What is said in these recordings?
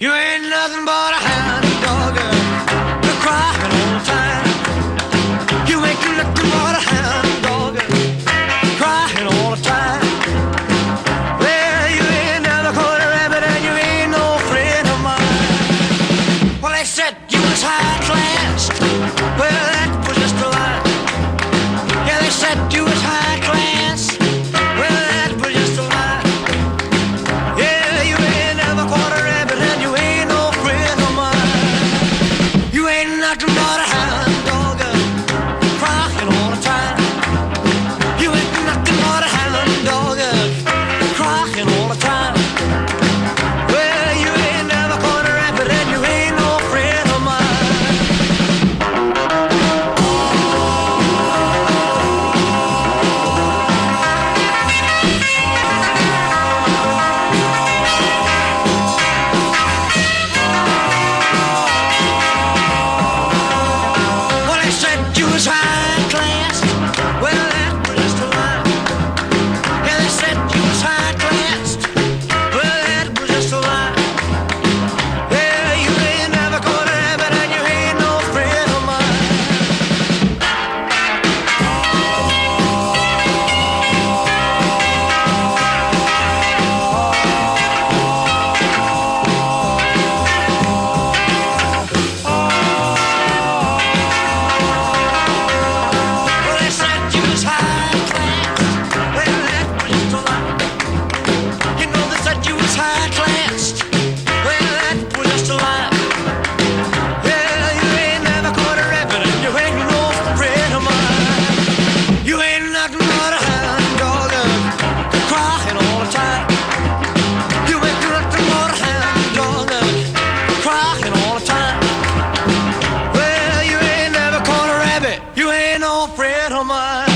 You ain't nothing but a hound dog, you're crying all the time. You ain't nothing but a hound dog, crying all the time. Well, you ain't never caught a rabbit and you ain't no friend of mine. Well, they said you was high class, well, that was just a lie. Yeah, they said you was high class, well, that was just a lie. Yeah, you ain't never caught a rabbit and you ain't no friend of mine. You ain't nothing but a hound dog, crying all the time. You ain't nothing but a hound dog, crying all the time. Well, you ain't never caught a rabbit and you ain't no friend of mine. Well, they said you was high class. Well, that was just a lie. Yeah, they said you was high class. Well, that was just a lie. Yeah, you ain't never caught a rabbit and you ain't no friend of mine. Well, they said you was high class. Well, that was just a lie. You know they said you was high class. Well, that was just a lie. Yeah, you ain't never caught a rabbit and you ain't no friend of mine. You ain't nothing but a hound dog, crying all the time. You ain't nothing but a hound dog, crying all the time. Well, you ain't never caught a rabbit, you ain't no friend of mine.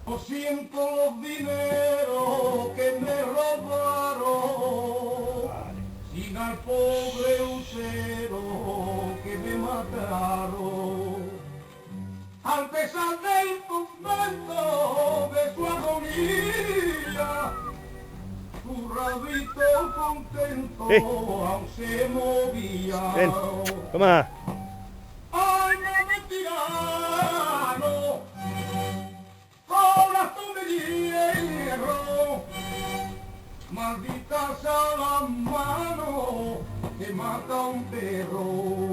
Yo siento los dineros que me robaron, sin al pobre lucero que me mataron. Al pesar del tormento de su agonía, su rabito contento aún se movía. Ven, toma. ¡Ay, mami tirano! Corazón de hierro, maldita sea la mano que mata a un perro.